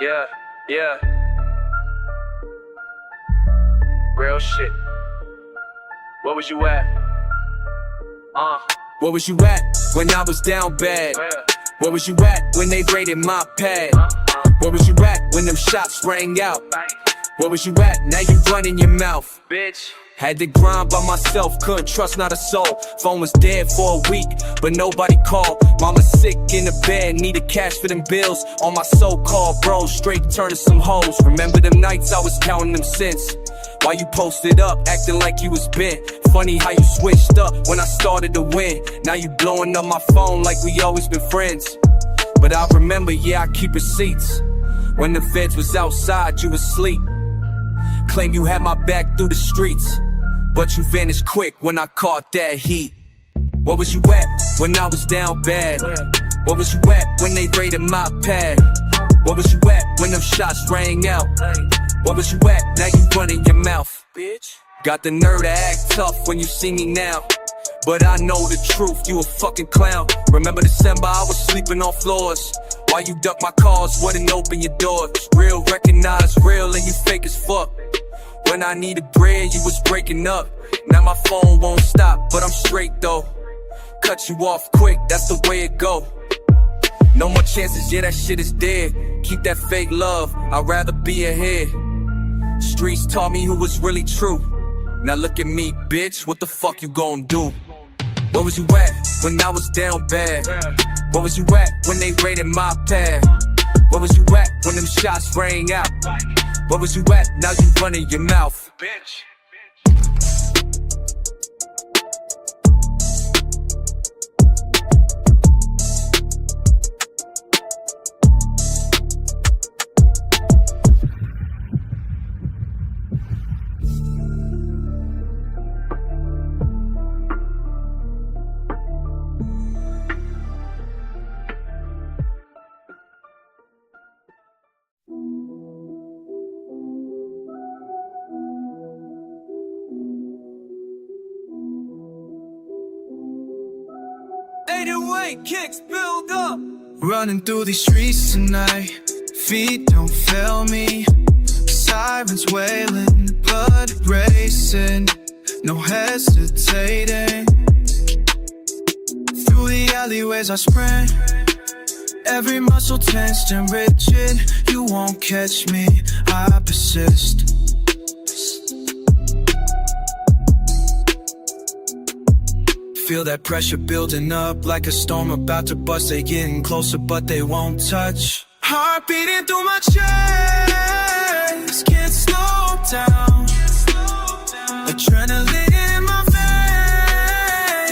Yeah, yeah. Real shit. Where was you at? Where was you at when I was down bad? Where was you at when they raided my pad? Where was you at when them shots rang out? Where was you at? Now you running your mouth, bitch. Had to grind by myself, couldn't trust not a soul. Phone was dead for a week, but nobody called. Mama sick in the bed, needed cash for them bills. All my so-called bros straight turning some hoes. Remember them nights I was counting them cents while you posted up, acting like you was bent. Funny how you switched up when I started to win. Now you blowing up my phone like we always been friends. But I remember, yeah, I keep receipts. When the feds was outside, you was asleep. Claim you had my back through the streets, but you vanished quick when I caught that heat. Where was you at when I was down bad? Where was you at when they raided my pad? Where was you at when them shots rang out? Where was you at? Now you running your mouth, bitch. Got the nerve to act tough when you see me now, but I know the truth, you a fucking clown. Remember December, I was sleeping on floors while you ducked my calls, wouldn't open your door. Real recognize real and you fake as fuck. When I needed bread, you was breaking up. Now my phone won't stop, but I'm straight though. Cut you off quick, that's the way it go. No more chances, yeah, that shit is dead. Keep that fake love, I'd rather be ahead. Streets taught me who was really true. Now look at me, bitch, what the fuck you gon' do? Where was you at when I was down bad? Where was you at when they raided my pad? Where was you at when them shots rang out? Where was you at? Now you running your mouth, bitch. Kicks build up. Running through these streets tonight, feet don't fail me. Sirens wailing, blood racing, no hesitating. Through the alleyways I sprint, every muscle tensed and rigid. You won't catch me, I persist. Feel that pressure building up like a storm about to bust. They getting closer but they won't touch. Heart beating through my chest, can't slow down. Adrenaline in my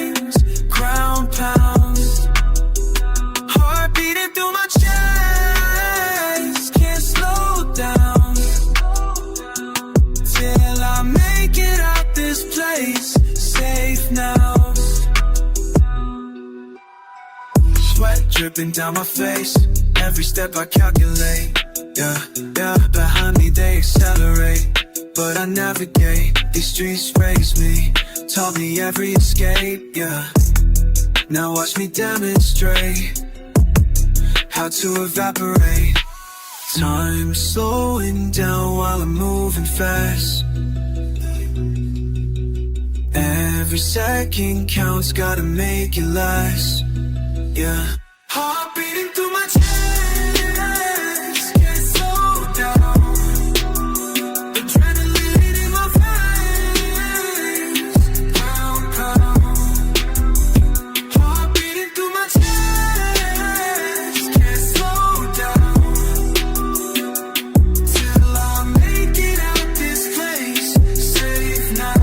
veins, ground pounds. Heart beating through my chest, can't slow down. Till I make it out this place, safe now. Sweat dripping down my face, every step I calculate. Yeah, yeah, behind me they accelerate, but I navigate. These streets raise me, taught me every escape. Yeah, now watch me demonstrate how to evaporate. Time slowing down while I'm moving fast. Every second counts, gotta make it last. Yeah. Heart beating through my chest, can't slow down. Adrenaline in my veins, pound, pound. Heart beating through my chest, can't slow down. Till I make it out this place, safe now.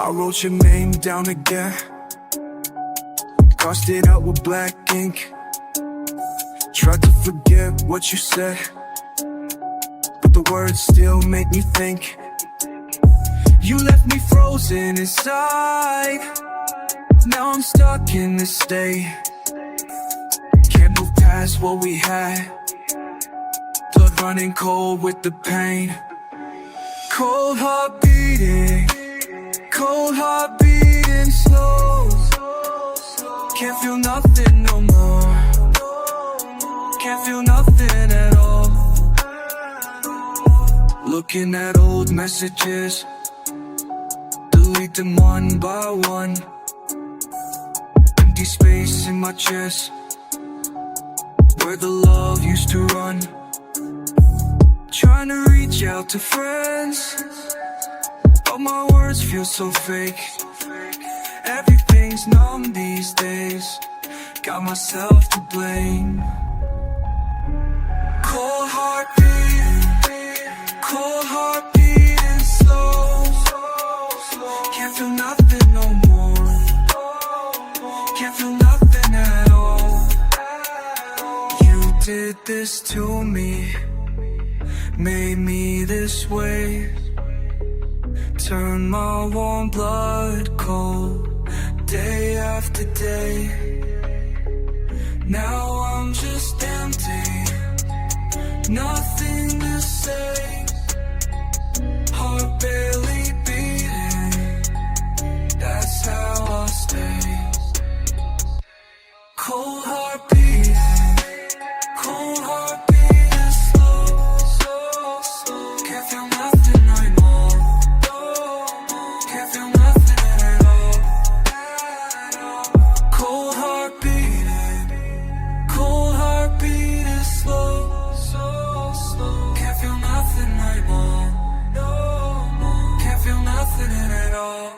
I wrote your name down again, crossed it out with black ink. Tried to forget what you said, but the words still make me think. You left me frozen inside, now I'm stuck in this state. Can't move past what we had, blood running cold with the pain. Cold heart beating slow. Can't feel nothing no more, can't feel nothing at all. Looking at old messages, delete them one by one. Empty space in my chest, where the love used to run. Trying to reach out to friends, but my words feel so fake. Everything's numb these days, got myself to blame. Cold heart beating slow. Can't feel nothing no more, can't feel nothing at all. You did this to me, made me this way. Turn my warm blood cold, day after day. Now I'm just empty, nothing to say. Heart barely beating, that's how I stay. Cold heart beating, cold heart beating slow, slow, slow. Can't feel nothing anymore, can't feel nothing at all. Cold heart beating slow, so slow. Can't feel nothing anymore, can't feel nothing at all.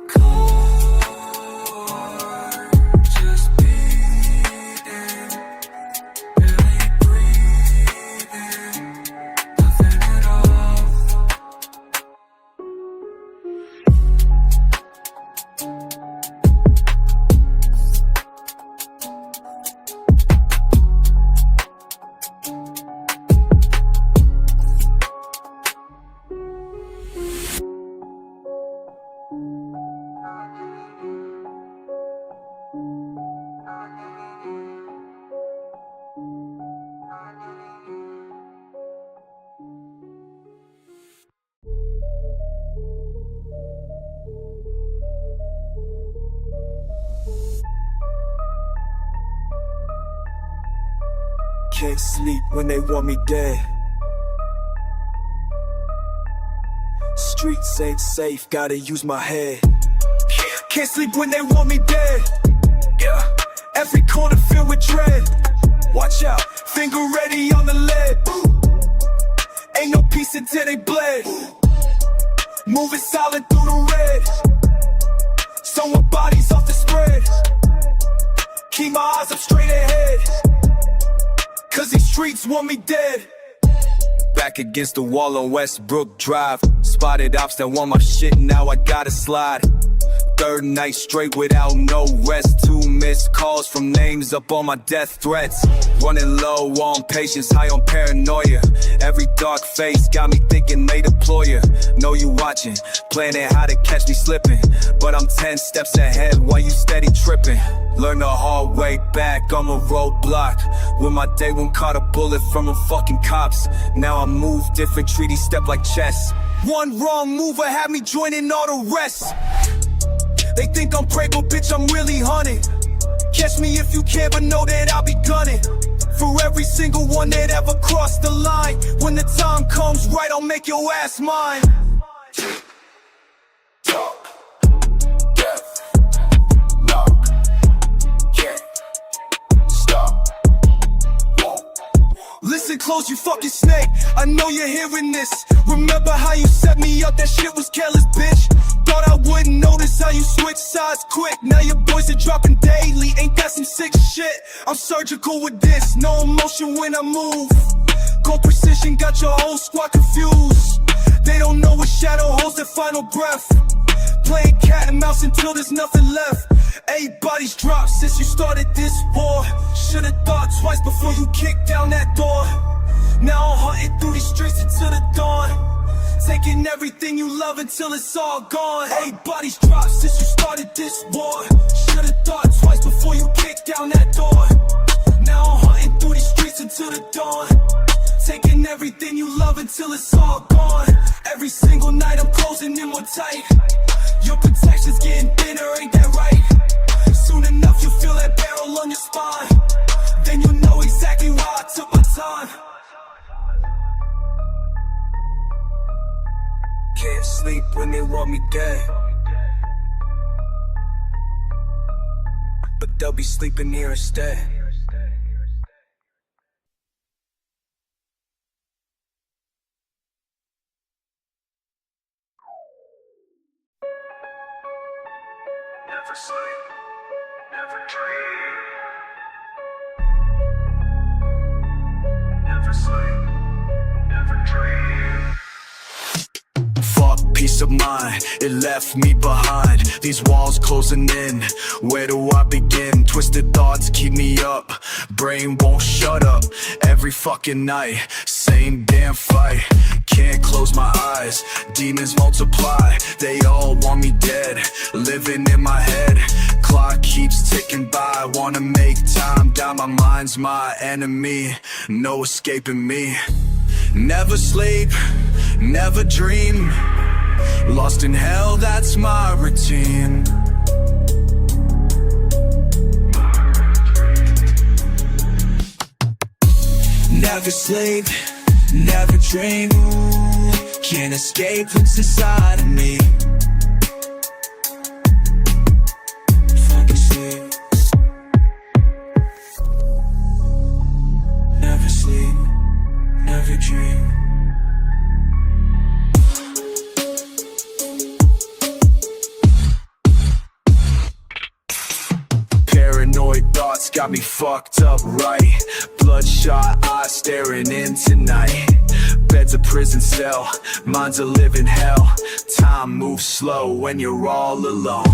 Cold heart just beating, barely breathing, nothing at all. Can't sleep when they want me dead. Streets ain't safe, gotta use my head. Can't sleep when they want me dead. Yeah, every corner filled with dread. Watch out, finger ready on the lead. Ain't no peace until they bled. Moving solid through the red. Sewing bodies off the spread. Keep my eyes up straight ahead, cause these streets want me dead. Back against the wall on Westbrook Drive. Spotted ops that want my shit, now I gotta slide. Third night straight without no rest. 2 missed calls from names up on my death threats. Running low on patience, high on paranoia. Every dark face got me thinking they deploy ya. Know you watching, planning how to catch me slipping, but I'm 10 steps ahead while you steady tripping. Learn the hard way back on a roadblock, when my day one caught a bullet from a fucking cops. Now I move different, treaties step like chess. One wrong move will have me joining all the rest. They think I'm prey, but bitch, I'm really hunting. Catch me if you can, but know that I'll be gunning for every single one that ever crossed the line. When the time comes right, I'll make your ass mine. Talk, death, knock, can't stop, won't. Listen close, you fucking snake, I know you're hearing this. Remember how you set me up, that shit was careless, bitch. Thought I wouldn't notice how you switch sides quick. Now your boys are dropping daily, ain't that some sick shit? I'm surgical with this, no emotion when I move. Go precision, got your whole squad confused. They don't know what shadow holds their final breath. Playing cat and mouse until there's nothing left. 8 bodies dropped since you started this war. Should've thought twice before you kicked down that door. Now I'm hunting through these streets until the dawn, taking everything you love until it's all gone. 8 bodies dropped since you started this war. Should've thought twice before you kicked down that door. Now I'm hunting through these streets until the dawn, taking everything you love until it's all gone. Every single night I'm closing in more tight. Your protection's getting thinner, ain't that right? Soon enough you'll feel that barrel on your spine. Then you'll know exactly why I took my time. Can't sleep when they want me dead, but they'll be sleeping here instead. Never sleep, never dream. Never sleep, never dream. Fuck peace of mind, it left me behind. These walls closing in, where do I begin? Twisted thoughts keep me up, brain won't shut up. Every fucking night, same damn fight. Can't close my eyes, demons multiply. They all want me dead, living in my head. Clock keeps ticking by, wanna make time down. My mind's my enemy, no escaping me. Never sleep, never dream. Lost in hell, that's my routine. Never sleep, never dream. Can't escape what's inside of me. Fucking sleep. Never sleep, never dream. Paranoid thoughts got me fucked up right. Bloodshot eyes staring into night. Bed's a prison cell, mine's a living hell. Time moves slow when you're all alone.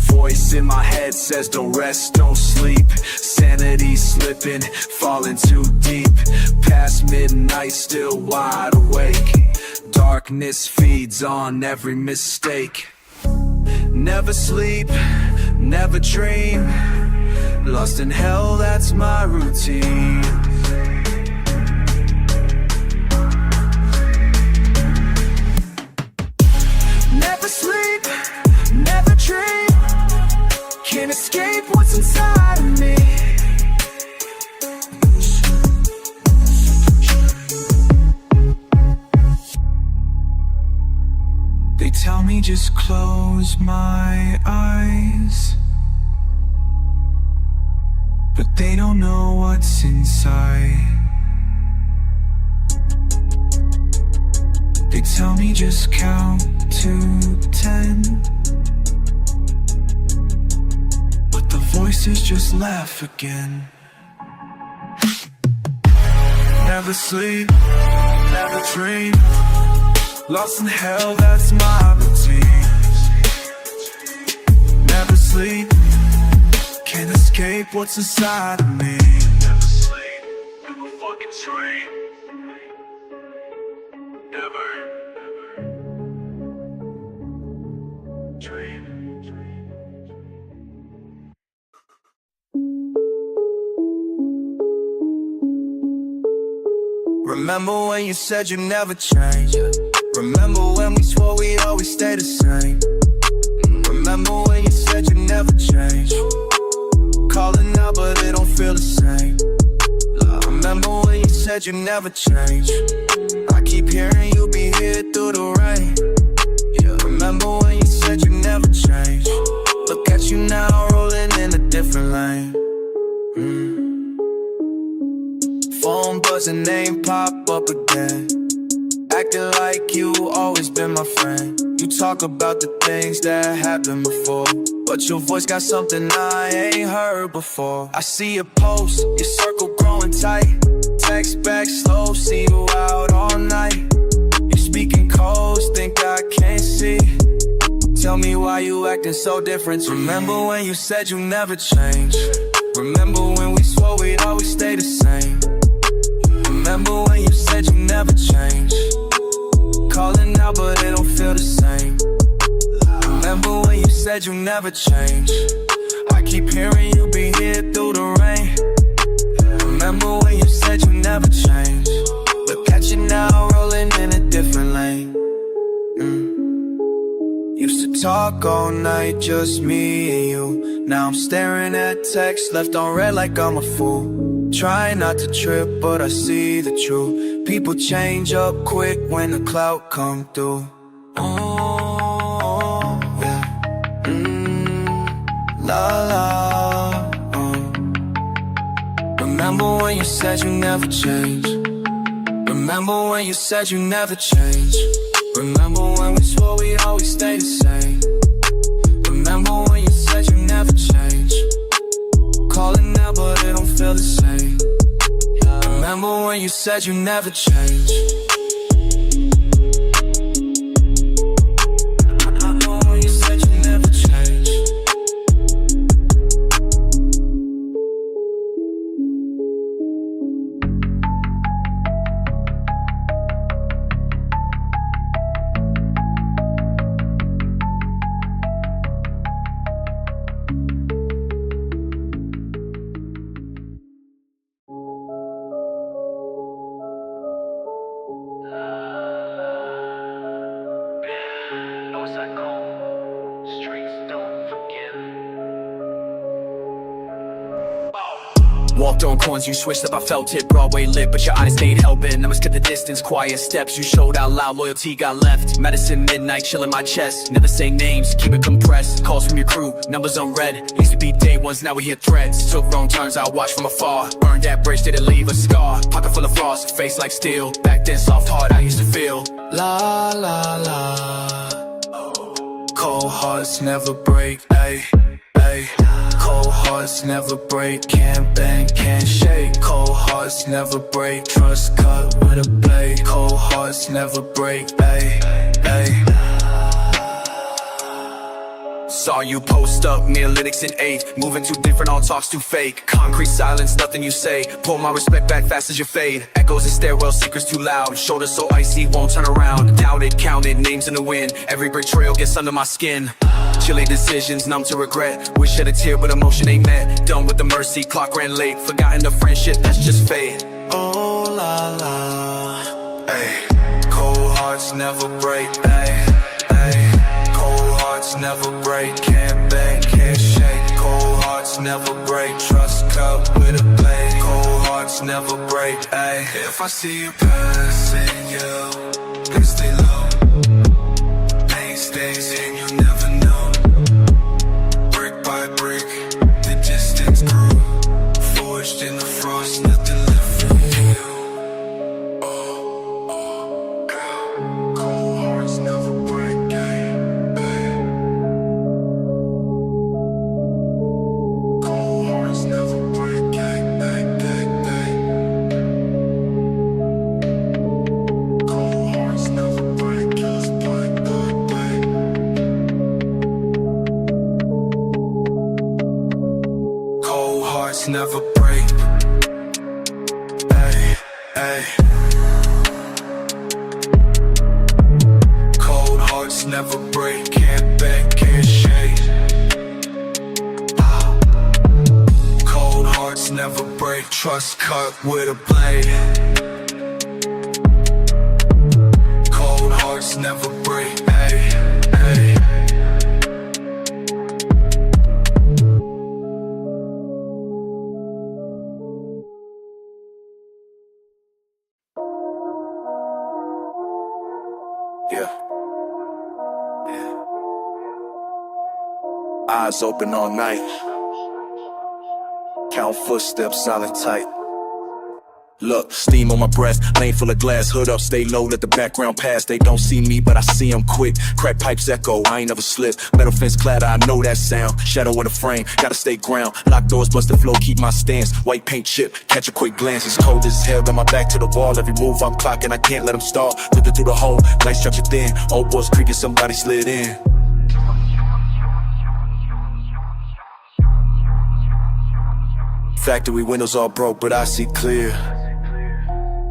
Voice in my head says don't rest, don't sleep. Sanity's slipping, falling too deep. Past midnight, still wide awake. Darkness feeds on every mistake. Never sleep, never dream. Lost in hell, that's my routine. Never sleep, never dream. Can't escape what's inside of me. They tell me just close my eyes, but they don't know what's inside. They tell me just count to 10, but the voices just laugh again. Never sleep, never dream. Lost in hell, that's my routine. Never sleep, can't escape what's inside of me. Never sleep, never fucking dream. Never dream. Remember when you said you never change? Remember when we swore we'd always stay the same? Remember when you said you never change? Calling out but it don't feel the same. Remember when you said you never change? I keep hearing you'll be here through the rain. Yeah. Remember when you said you never change? Look at you now rolling in a different lane. Phone buzzing, name pop up again. Acting like you always been my friend. You talk about the things that happened before, but your voice got something I ain't heard before. I see your post, your circle growing tight. Text back slow, see you out all night. You're speaking cold why you acting so different. Remember when you said you never change. Remember when we swore we'd always stay the same. Remember when you said you never change. Calling out but it don't feel the same. Remember when you said you never change. I keep hearing you be here through the rain. Remember when you said you never change. Look at you now rolling in a different lane. Used to talk all night, just me and you. Now I'm staring at texts left on red like I'm a fool. Trying not to trip, but I see the truth. People change up quick when the clout come through. Oh, yeah. La la. Remember when you said you never change. Remember when you said you never change. Remember when we swore we'd always stay the same. Remember when you said you never change. Calling out but it don't feel the same. Remember when you said you never change. Remember when you said you never change. Walked on corners, you switched up, I felt it. Broadway lit, but your eyes stayed hellbent. Never skipped the distance, quiet steps you showed out loud, loyalty got left. Medicine, midnight, chill in my chest. Never say names, keep it compressed. Calls from your crew, numbers unread. Used to be day ones, now we hear threads. Took wrong turns, I watched from afar. Burned that bridge, did it leave a scar? Pocket full of frost, face like steel. Back then, soft heart, I used to feel. La la la. Cold hearts never break, ayy, ayy. Cold hearts never break, can't bang, can't shake. Cold hearts never break, trust cut with a blade. Cold hearts never break, ayy, ayy. Saw you post up, neolytics in 8. Moving too different, all talks too fake. Concrete silence, nothing you say. Pull my respect back fast as you fade. Echoes in stairwell, secrets too loud. Shoulders so icy, won't turn around. Doubted, counted, names in the wind. Every betrayal gets under my skin. Chilly decisions, numb to regret. Wish shed a tear, but emotion ain't met. Done with the mercy, clock ran late. Forgotten the friendship, that's just fate. Oh la la, ayy. Cold hearts never break, ayy, ayy. Cold hearts never break, can't bang, can't shake. Cold hearts never break, trust cut with a blade. Cold hearts never break, ayy. If I see you passing, you please stay low. Pain stays in, you never know. Brick by brick, the distance grew. Forged in the frost, nothing left from you. Oh, girl. Cold hearts never break, ayy. Cold hearts never break, ayy, ayy, ayy. Cold hearts never break, just break, ayy. Cold hearts never break, ayy, ayy. Cold hearts never break, can't beg, can't shake. Cold hearts never break, trust cut with a blade. Cold hearts never break, ayy, ayy. Yeah. Eyes open all night. Count footsteps, silent tight. Look, steam on my breath, lane full of glass, hood up, stay low, let the background pass. They don't see me, but I see them quick. Crack pipes echo, I ain't never slip. Metal fence clatter, I know that sound. Shadow in the frame, gotta stay ground. Lock doors, bust the flow, keep my stance. White paint chip, catch a quick glance. It's cold as hell, got my back to the wall. Every move I'm clocking, I can't let them stall. Looking through the hole, nice structure thin. Old boys creaking, somebody slid in. Factory windows all broke, but I see clear.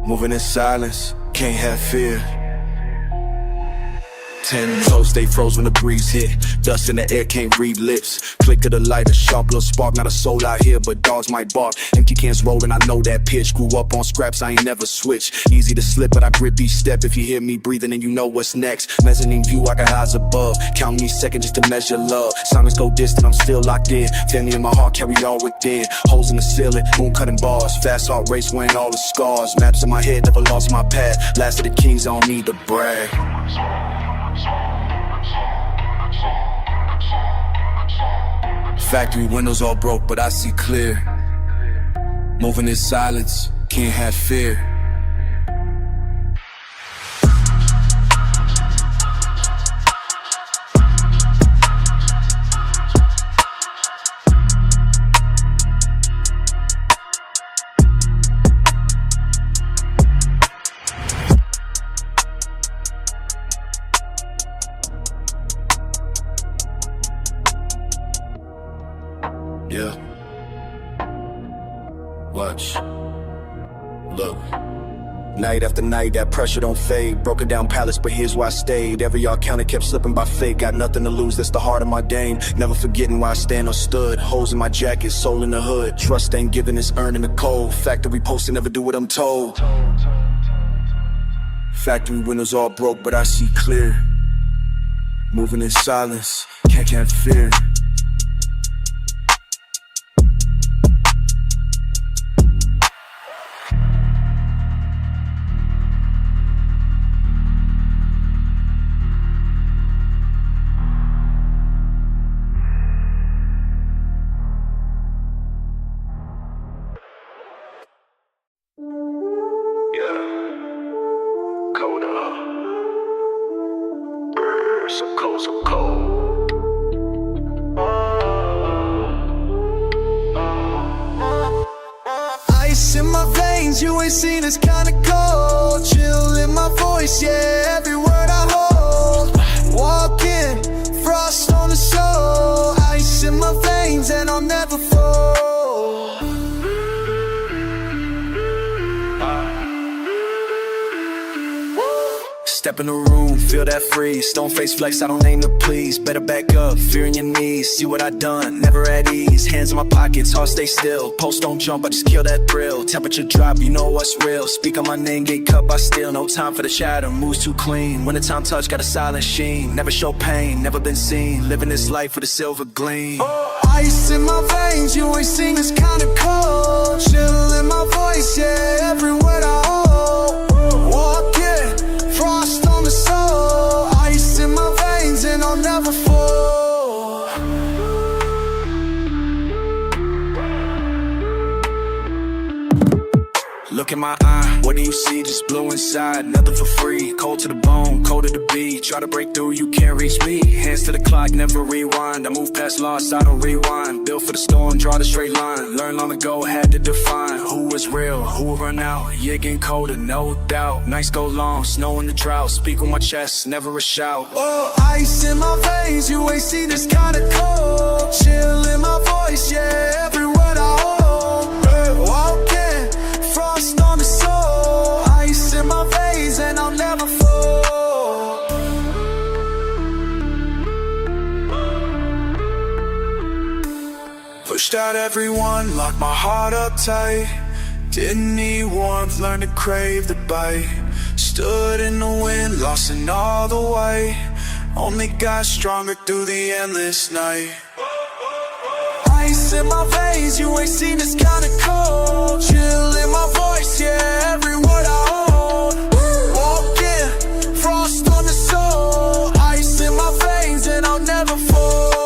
Moving in silence, can't have fear. 10 toes, stay froze when the breeze hit. Dust in the air, can't read lips. Click of the light, a sharp little spark. Not a soul out here, but dogs might bark. Empty cans rolling, I know that pitch. Grew up on scraps, I ain't never switch. Easy to slip, but I grip each step. If you hear me breathing, then you know what's next. Mezzanine view, I got eyes above. Count me second just to measure love. Silence go distant, I'm still locked in. Family in my heart, carry all within. Holes in the ceiling, moon cutting bars. Fast heart race, wearing all the scars. Maps in my head, never lost my path. Last of the kings, I don't need to brag. Factory windows all broke, but I see clear. Moving in silence, can't have fear. Yeah. Watch. Look. Night after night, that pressure don't fade. Broken down palace, but here's why I stayed. Every yard counted, kept slipping by fate. Got nothing to lose, that's the heart of my Dane. Never forgetting why I stand or stood. Holes in my jacket, soul in the hood. Trust ain't giving, it's earning the cold. Factory posted, never do what I'm told. Factory windows all broke, but I see clear. Moving in silence, can't fear. So cold, so cold. Ice in my veins, you ain't seen this kinda cold. Chill in my voice, yeah, every word I hold. Walking, frost on the soul. Ice in my veins and I'll never fall. Step in the room, feel that freeze. Stone face flex, I don't aim to please. Better back up, fear in your knees. See what I done, never at ease. Hands in my pockets, heart stay still. Post don't jump, I just kill that thrill. Temperature drop, you know what's real. Speak on my name, get cut by steel. No time for the shadow, moves too clean. When the time touch, got a silent sheen. Never show pain, never been seen. Living this life with a silver gleam. Ice in my veins, you ain't seen this kinda cold. Chill in my voice, yeah, every word I hold. Walking, frost on the soul. Ice in my veins and I'll never fall. Look in my eye, what do you see? Just blue inside, nothing for free. Cold to the bone, cold to the beat. Try to break through, you can't reach me. Hands to the clock, never rewind. I move past loss, I don't rewind. Built for the storm, draw the straight line. Learn long ago, had to define who was real, who will run out. Yeah, getting colder, no doubt. Nights go long, snow in the drought. Speak with my chest, never a shout. Oh, ice in my veins, you ain't seen this kinda cold. Chill in my voice, yeah, every word I hold. Walking, frost on the soul. Ice in my veins and I'll never fall. Pushed out everyone, locked my heart up tight. Didn't need warmth, learned to crave the bite. Stood in the wind, lost in all the white. Only got stronger through the endless night. Ice in my veins, you ain't seen this kinda cold. Chill in my voice, yeah, every word I hold. Walking, frost on the soul. Ice in my veins and I'll never fall.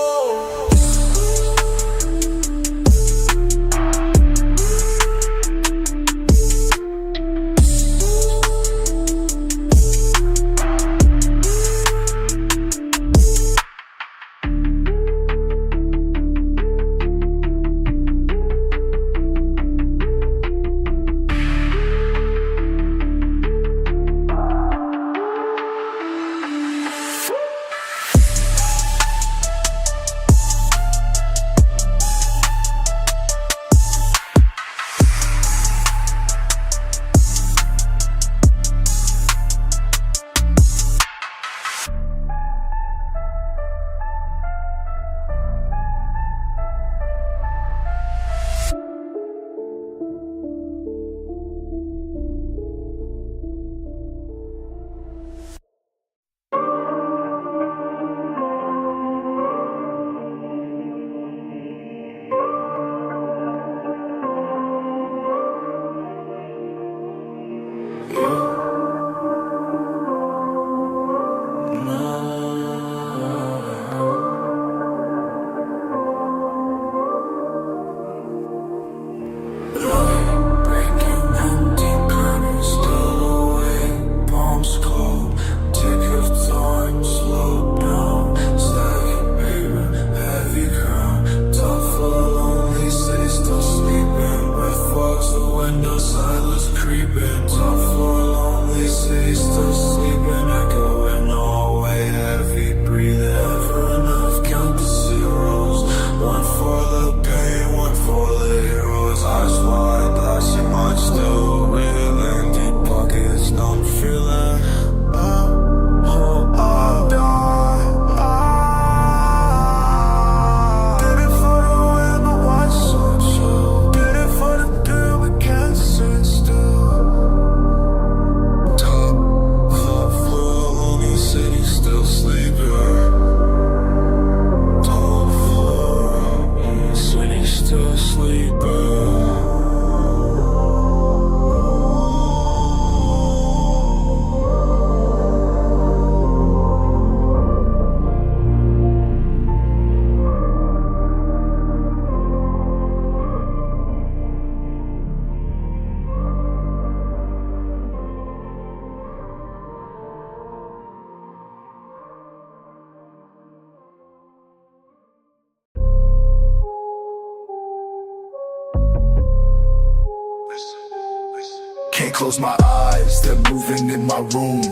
close my eyes, they're moving in my room.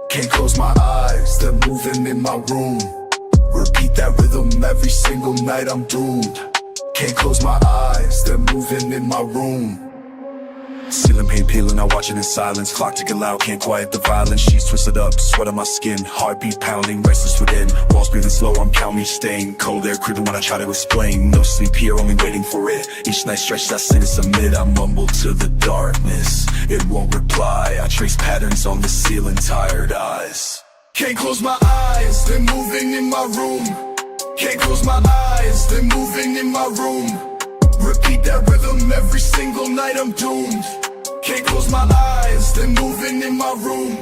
Can't close my eyes, they're moving in my room. Repeat that rhythm every single night, I'm doomed. Can't close my eyes, they're moving in my room. Ceiling paint peeling, I watch it in silence. Clock ticking loud, can't quiet the violence. Sheets twisted up, sweat on my skin. Heartbeat pounding, restless within. Walls breathing slow, I'm counting each stain. Cold air creeping when I try to explain. No sleep here, only waiting for it. Each night stretched, I sin and submit. I mumble to the darkness, it won't reply. I trace patterns on the ceiling, tired eyes. Can't close my eyes, they're moving in my room. Can't close my eyes, they're moving in my room. Repeat that rhythm every single night, I'm doomed. Can't close my eyes, they're moving in my room.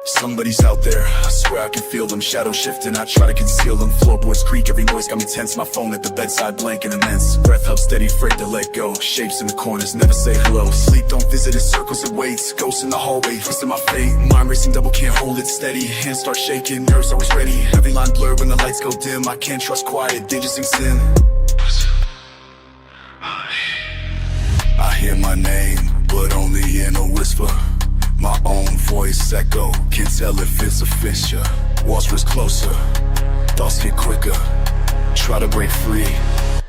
Somebody's out there, I swear I can feel them. Shadows shifting, I try to conceal them. Floorboards creak, every noise got me tense. My phone at the bedside, blank and immense. Breath held steady, afraid to let go. Shapes in the corners, never say hello. Sleep don't visit, it circles, it waits. Ghosts in the hallway, twisting my fate. Mind racing, double can't hold it steady. Hands start shaking, nerves always ready. Every line blurred when the lights go dim. I can't trust quiet, danger sinks in. I hear my name, but only in a whisper. My own voice echo, can't tell if it's a fissure. Walls press closer, thoughts hit quicker. Try to break free,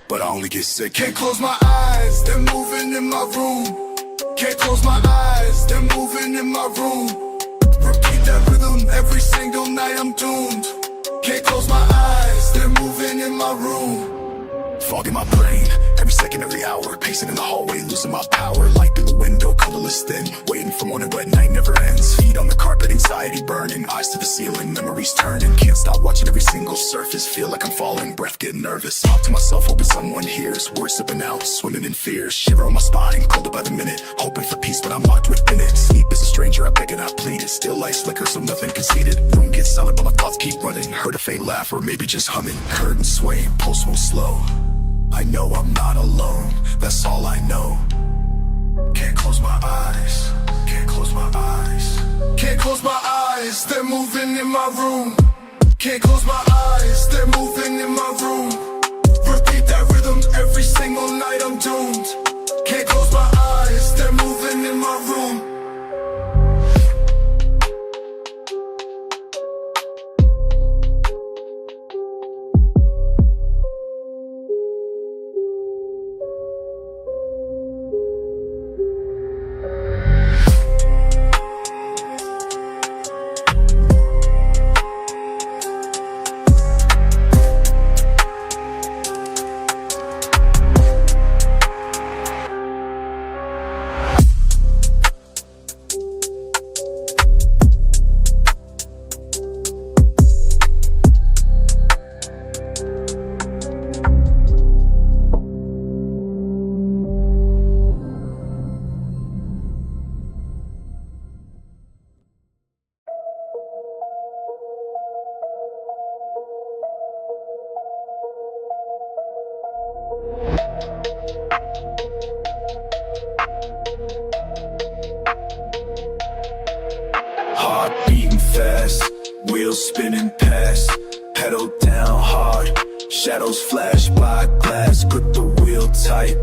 but I only get sick. Can't close my eyes, they're moving in my room. Can't close my eyes, they're moving in my room. Repeat that rhythm every single night, I'm doomed. Can't close my eyes, they're moving in my room. Fog in my brain, every second, every hour. Pacing in the hallway, losing my power. Light through the window, colorless thin. Waiting for morning, but night never ends. Feet on the carpet, anxiety burning. Eyes to the ceiling, memories turning. Can't stop watching every single surface. Feel like I'm falling, breath getting nervous. Talk to myself, hoping someone hears. Words slipping out, swimming in fear. Shiver on my spine, colder by the minute. Hoping for peace, but I'm locked within it. Sleep is a stranger, I beg and I plead it. Still light flicker, so nothing conceded. Room gets silent, but my thoughts keep running. Heard a faint laugh, or maybe just humming. Curtain swaying, pulse moves slow. I know I'm not alone, that's all I know. Can't close my eyes, can't close my eyes. Can't close my eyes, they're moving in my room. Can't close my eyes, they're moving in my room. Repeat that rhythm every single night, I'm doomed. Can't close my eyes, they're moving in my room. Heart beating fast, wheels spinning past. Pedal down hard, shadows flash by glass. Grip the wheel tight,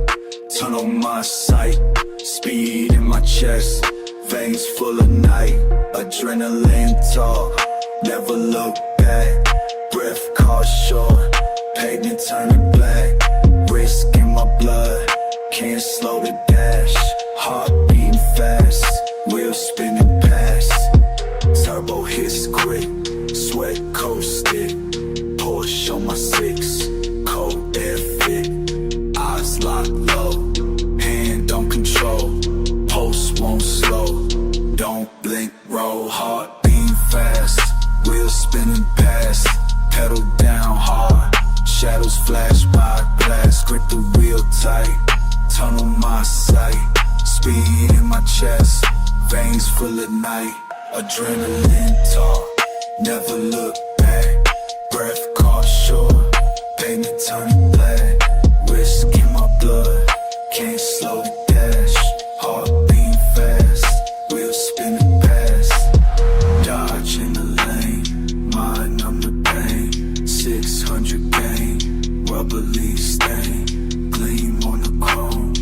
tunnel my sight. Speed in my chest, veins full of night. Adrenaline talk, never look back. Breath caught short, pavement turning black. Risk in my blood, can't slow the dash. Heart beating fast, wheels spinning past. Turbo hits quick, sweat coasted. Porsche on my six, cold air fit. Eyes locked low, hand on control. Pulse won't slow, don't blink, roll. Heart beating fast, wheels spinning past. Pedal down hard, shadows flash by glass. Grip the wheel tight, tunnel my sight. Speed in my chest, veins full of night. Adrenaline talk, never look back. Breath caught short, pavement turning black. Risk in my blood, can't slow the dash. Heart beating fast, wheels spinning past. Dodge in the lane, mind on the pain. 600 gain, rubber leaf stain. Gleam on the chrome,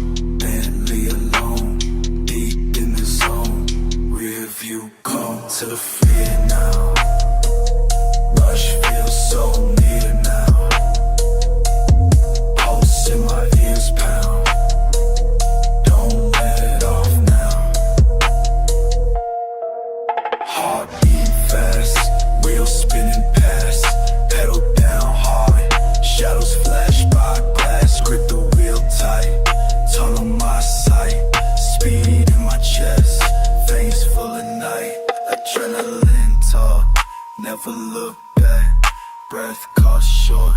never look back. Breath caught short,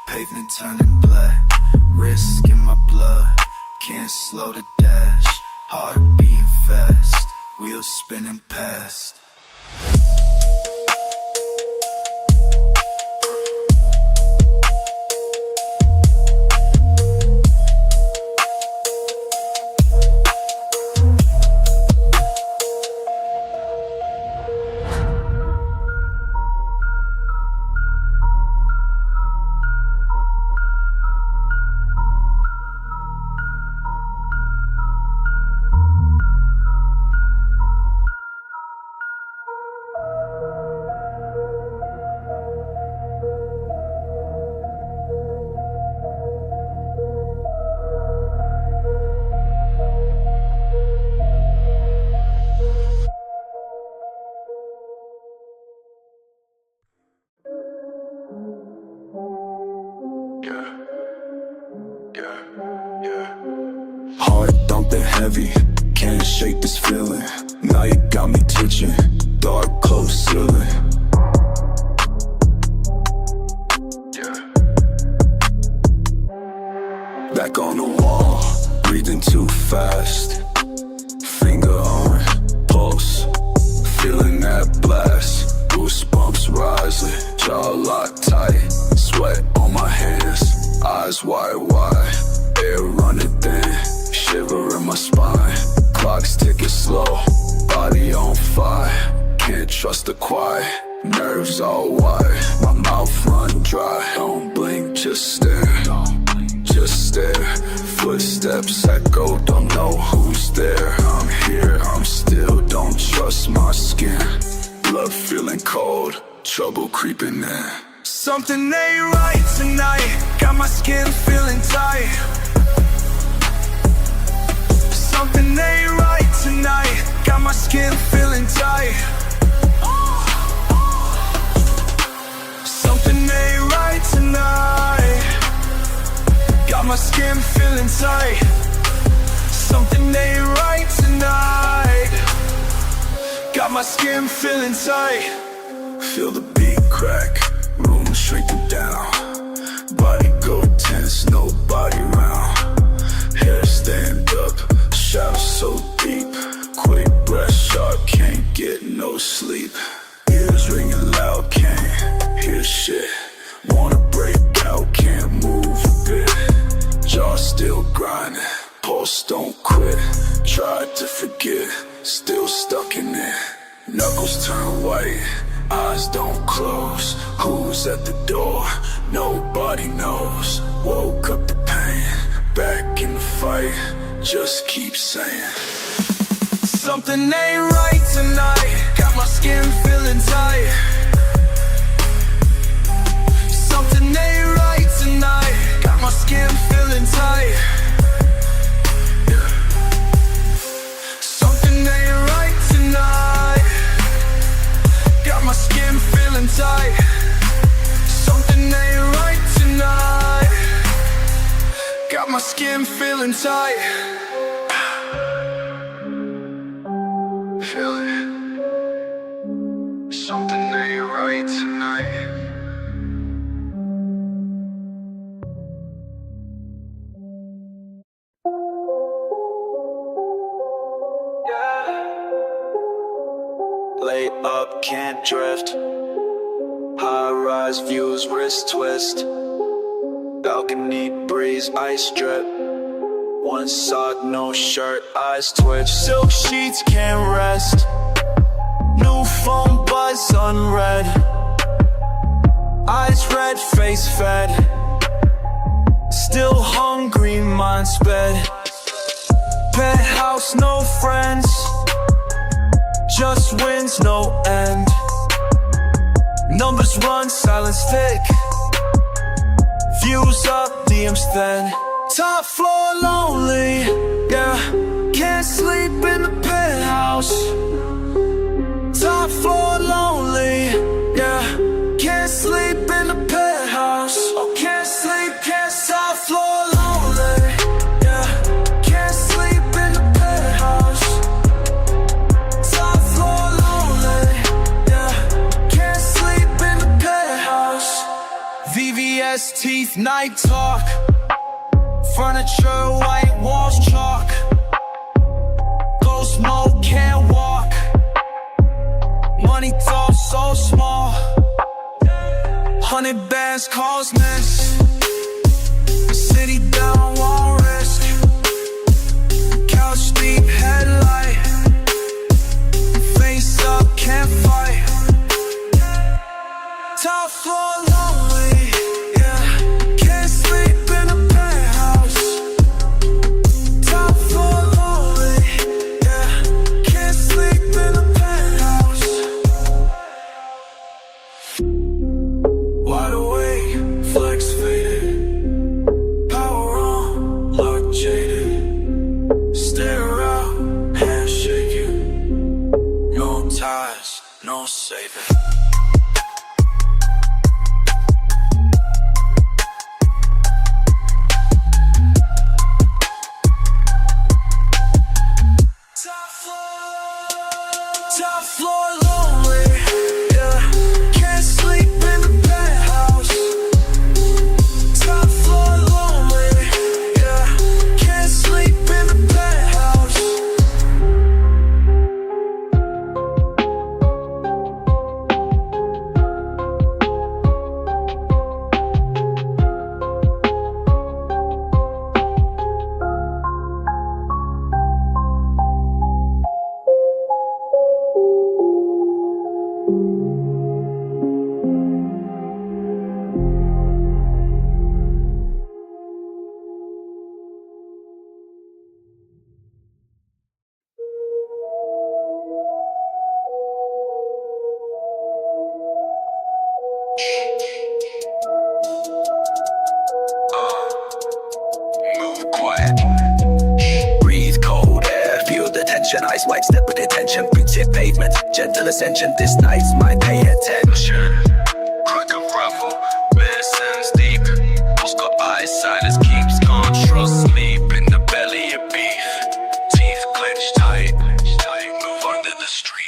pavement turning black. Risk in my blood, can't slow the dash. Heart beating fast, wheels spinning past. Heart thumping heavy, can't shake this feeling. Now you got me twitching, dark close ceiling. Back on the wall, breathing too fast. Finger on pulse, feeling that blast. Goosebumps rising, jaw locked tight. Sweat on my hands, eyes wide wide. Air running thin, shiver in my spine. Clock's ticking slow, body on fire. Can't trust the quiet, nerves all wired. My mouth run dry, don't blink, just stare. Just stare, footsteps echo, don't know who's there. I'm here, I'm still, don't trust my skin. Blood feeling cold, trouble creeping in. Something ain't right tonight, got my skin feeling tight. Something ain't right tonight, got my skin feeling tight. Something ain't right tonight, got my skin feeling tight. Something ain't right tonight, got my skin feeling tight. Feel the beat crack, room shrinking down. Body go tense, nobody round. Hair stand up, shadows so deep. Quick breath sharp, can't get no sleep. Ears ringing loud, can't hear shit. Wanna break out, can't move a bit. Jaw still grinding, pulse don't quit. Tried to forget, still stuck in it. Knuckles turn white, eyes don't close. Who's at the door? Nobody knows. Woke up the pain, back in the fight. Just keep saying something ain't right tonight, got my skin feeling tight. Something ain't right tonight, got my skin feeling tight. Something ain't right tonight, got my skin feeling tight. Something ain't right tonight, got my skin feeling tight. Feel it. Something ain't right tonight. Lay up, can't drift. High-rise views, wrist twist. Balcony breeze, ice drip. One sock, no shirt, eyes twitch. Silk sheets can't rest. New phone buzz unread. Eyes red, face fed. Still hungry, mind sped. Penthouse, no friends. Just wins, no end. Numbers run, silence thick. Views up, DMs thin. Top floor lonely, yeah. Can't sleep in the penthouse. Top floor lonely, yeah. Can't sleep in the penthouse. Oh, can't sleep, can't top floor lonely, yeah. Can't sleep in the penthouse. Top floor lonely, yeah. Can't sleep Teeth, night talk. Furniture, white walls, chalk. Ghost mode, can't walk. Money talk so small. 100 bands, calls miss. City down, won't risk. Couch deep, headlight. Face up, can't fight. Top floor, lonely. Yeah, can't sleep in a penthouse. Top floor, lonely. Yeah, can't sleep in a penthouse. Wide awake, flex faded. Power on, lock jaded. Stare out, hand shaking. No ties, no saving. Top floor lonely, yeah. Can't sleep in the penthouse. Top floor lonely, yeah. Can't sleep in the penthouse. Move quiet. Breathe cold air, feel the tension. Ice white step with attention. Boots hit pavement, gentle ascension. This night's mine, pay attention. Crack and ruffle, listens deep. Oscar eyes, silence keeps calm. Trust me, in the belly of beef. Teeth clenched tight. Move under the street.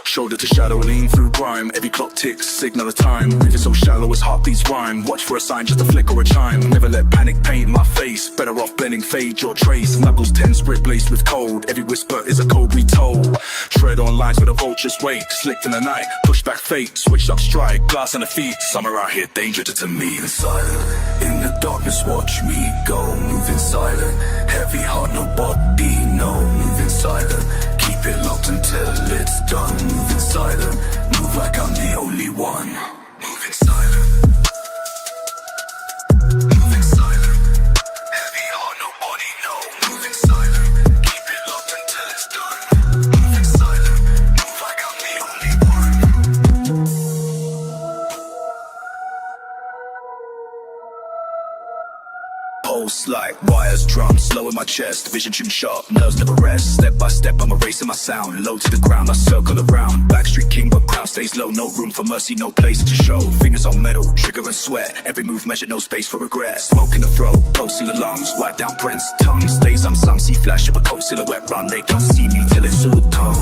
Shoulder to shadow, lean through grime. Every clock ticks, signal of time. Breathing so shallow as heartbeats rhyme. Watch for a sign, just a flick or a chime. Never let panic paint my face. Better off blending fade your trace. Knuckles tense, spirit blazed with cold. Every whisper is a code retold. Tread on lines where the vultures wait. Slicked in the night, push back fate. Switched up strike, glass on the feet. Summer out here, danger to me. Moving silent, in the darkness watch me go. Moving silent, heavy heart, no body, no. Moving silent, keep it locked until it's done. Moving silent, move like I'm the only one. Moving silent. Moving silent, heavy heart, no body, no. Moving silent, keep it locked until it's done. Moving silent, move like I'm the only one. Pulse like wires, drums, slow in my chest. Vision tune sharp, nerves never rest. Step by step, I'm erasing my sound. Low to the ground, I circle around. Backstreet king, but crown stays low. No room for mercy, no place to show. Fingers on metal, trigger and sweat. Every move measured, no space for regret. Smoke in the throat, pulse in the lungs. Wipe down Brent's tongue. Stays unsung, see flash of a cold silhouette run. They don't see me till it's all done.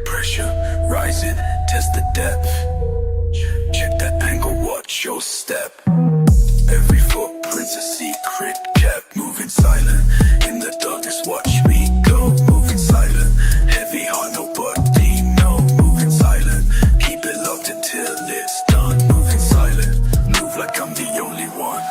Pressure rising, test the depth. Check the angle, watch your step. Every footprint's a secret kept. Moving silent, in the darkness watch me go. Moving silent, heavy heart, no body, no. Moving silent, keep it locked until it's done. Moving silent, move like I'm the only one.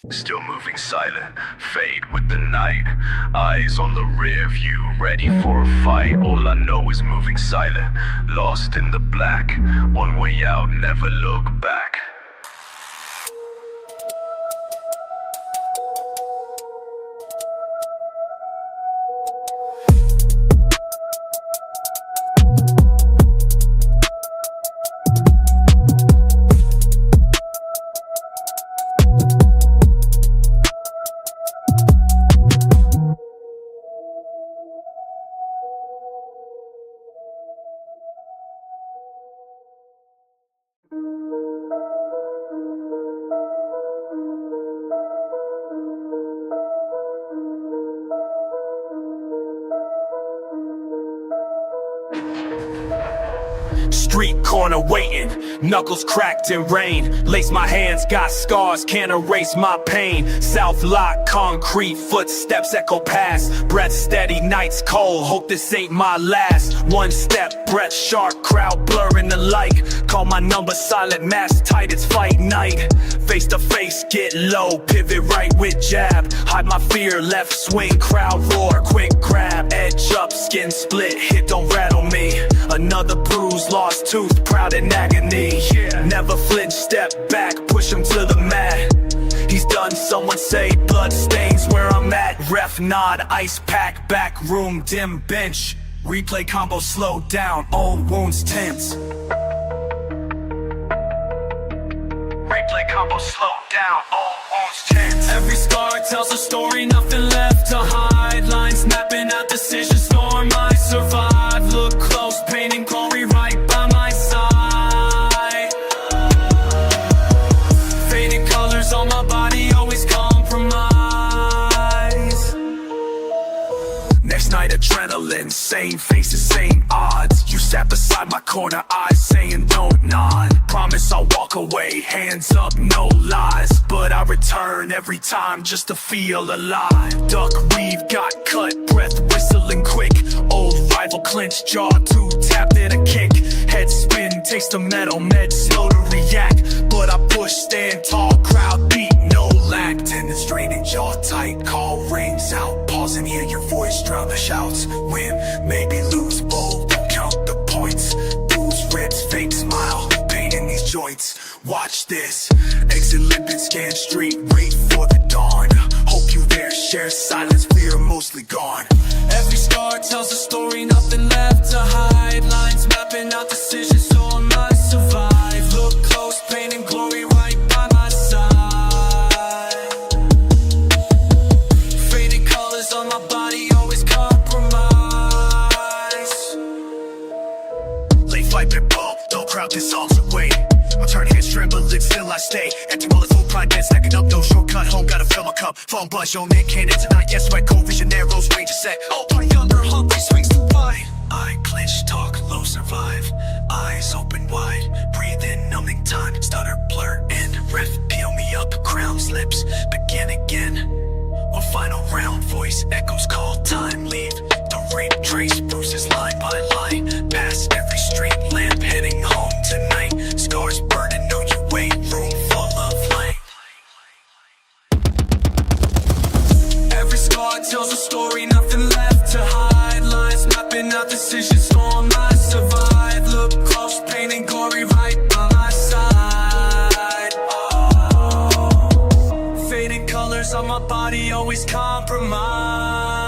Still moving silent, fade with the night. Eyes on the rear view, ready for a fight. All I know is moving silent, lost in the black. One way out, never look back. street corner waiting, knuckles cracked in rain. Lace my hands, got scars, can't erase my pain. South lock, concrete, footsteps echo past. Breath steady, nights cold, hope this ain't my last. One step, breath sharp, crowd blurring the like. Call my number silent, mask tight, it's fight night. Face to face, get low, pivot right with jab. Hide my fear, left swing, crowd roar, quick grab. Edge up, skin split, hit don't rattle me. Another bruise, lost tooth, proud in agony. Never flinch, step back, push him to the mat. He's done, someone say blood stains where I'm at. Ref nod, ice pack, back room, dim bench. Replay combo slow down, old wounds tense. Replay combo slow down, old wounds tense. Every scar tells a story, nothing left to hide. Lines mapping out decisions, storm I survive. Look close, pain and glory right by my side. Faded colors on my body, always compromise. Next night adrenaline, same faces, same odds. You sat beside my corner, eyes saying don't nod. Promise I'll walk away, hands up, no lies. But I return every time just to feel alive. Duck weave, got cut, breath whistling quick. Old rival clench jaw, two tapped in a kick. Head spin, taste of metal, med slow to react. But I push, stand tall, crowd beat, no lack. Tendons draining, jaw tight, call rings out. Pause and hear your voice, drown the shouts. Win, maybe lose, bold, don't count the points. Bruise ribs, fake smile, pain in these joints. Watch this, exit limpid, scan street, wait for the dawn. Hope you there, share silence, fear mostly gone. Every scar tells a story, nothing left to hide. Lines mapping out decisions, so I must survive. Look close, pain and glory right by my side. Faded colors on my body, always compromise. Late fight bit ball, no crowd dissolves away. I'll turn hands trembling, still I stay. Empty bullets, full pride, dead stacking up, no shortcut home, gotta fill my cup. Phone buzz, your man can't answer tonight. Yes, sweat, cold vision, arrows, range is set. Oh, my under hungry swings too wide. I clench, talk, low, survive. Eyes open wide, breathe in, numbing time. Stutter, blur, end, ref, peel me up. Crown slips, begin again. One final round, voice echoes, call time, leave. The rape trace, bruises line by line. Past every street lamp, heading home tonight. Scars burning, know you wait, room full of light. Every scar tells a story, nothing left to hide. Lines mapping out decisions, storm I survive. Look close, pain and glory right by my side. Oh. Faded colors on my body, always compromise.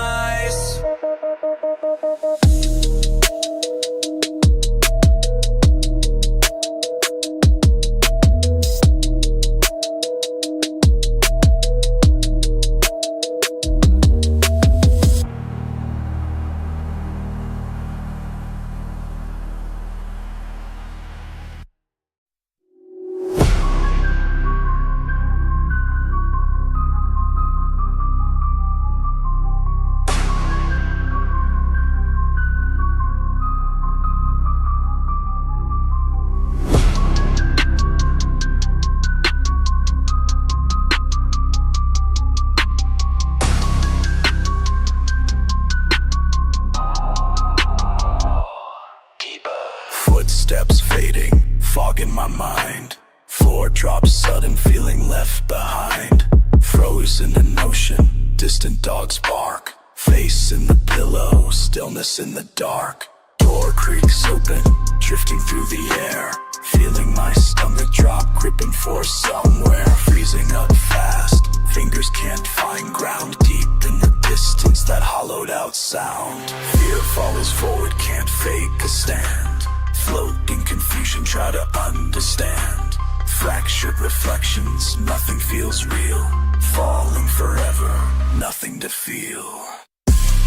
Footsteps fading, fog in my mind. Floor drops sudden, feeling left behind. Frozen in ocean, distant dogs bark. Face in the pillow, stillness in the dark. Door creaks open, drifting through the air. Feeling my stomach drop, gripping for somewhere. Freezing up fast, fingers can't find ground. Deep in the distance, that hollowed out sound. Fear follows forward, can't fake a stand. Float in confusion, try to understand. Fractured reflections, nothing feels real. Falling forever, nothing to feel.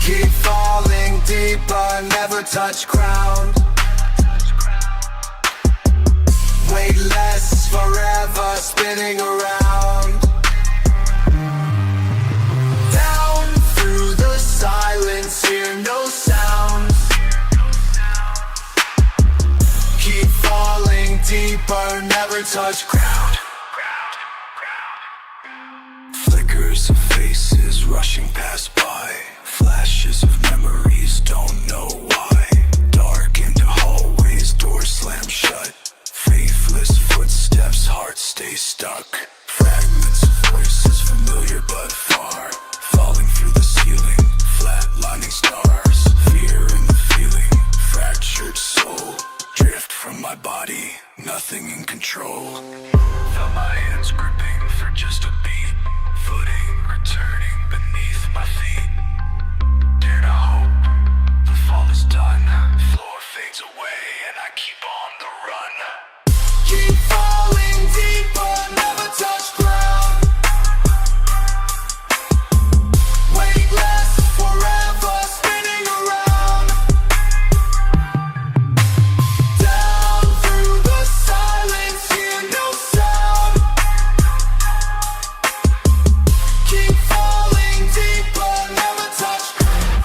Keep falling deeper, never touch ground. Weightless, forever spinning around. Down through the silence, hear no sound. Keep burn, never touch ground. Flickers of faces rushing past by, flashes of memories, don't know why. Dark into hallways, doors slam shut, faithless footsteps, hearts stay stuck. Fragments of voices familiar but far, falling through the ceiling, flatlining stars. Fear in the feeling, fractured soul, drift from my body, nothing in control. Felt my hands gripping for just a beat, footing returning beneath my feet. Dare to hope, the fall is done, floor fades away and I keep on the run. Keep falling deeper, never touch ground. Weightless, forever spinning around. Down through the silence, hear no sound. Keep falling deeper, never touch ground.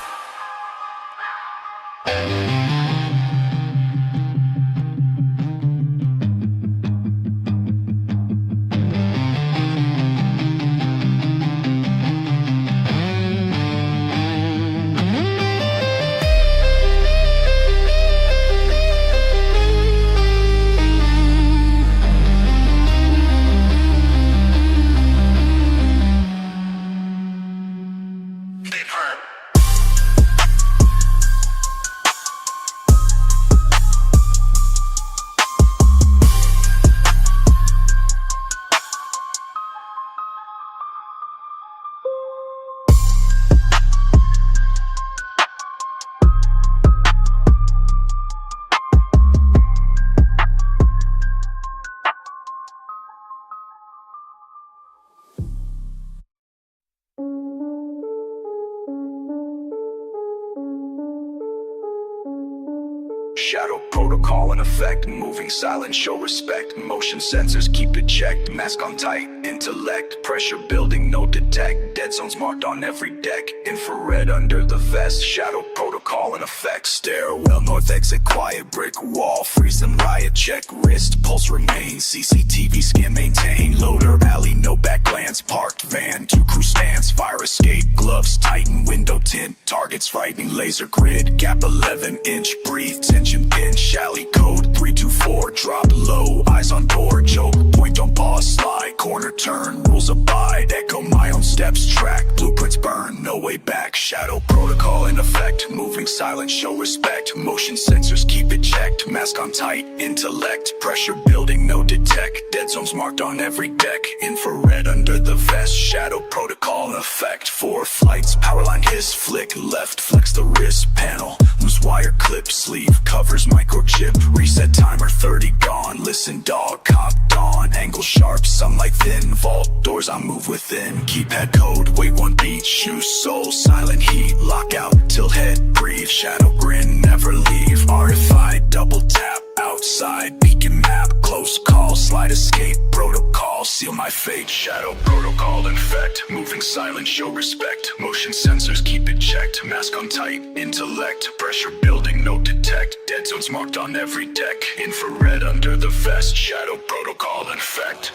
Shadow protocol in effect, moving silent, show respect. Motion sensors keep it checked, mask on tight, intellect. Pressure building, no detect, dead zones marked on every deck. Infrared under the vest, shadow protocol in effect. Stairwell, north exit, quiet brick wall. Freeze and riot check, wrist, pulse remains. CCTV scan maintain, loader alley, no back glance. Parked van, 2 crew stands, fire escape, gloves tighten, window tint. Targets frightening, laser grid, gap 11-inch, breathe, tension pinch, alley code 324, drop low, eyes on door, joke, point don't pause, slide, corner turn, rules abide, echo my own steps, track, blueprints burn, no way back, shadow protocol in effect, moving silent, show respect, motion sensors keep it checked, mask on tight, intellect, pressure building, no detect, dead zones marked on every deck, infrared under the vest, shadow protocol in effect, 4 flights, power line hiss, flick, left, flex the wrist panel, loose wire clip, sleeve, covers microchip, reset timer 30 gone, listen dog, cop dawn, angle sharp, sunlight thin, vault doors I move within, keypad code, wait 1 beat, shoes soul, silent heat, lockout, tilt head, breathe, shadow grin, never leave, RFI, double tap, outside, beacon map, close call, slide escape, protocol, seal my fate, shadow protocol infect, moving silent, show respect, motion sensors keep it checked, mask on tight, intellect, pressure building, no detect, dead zones marked on every deck, infrared under the vest, shadow protocol infect,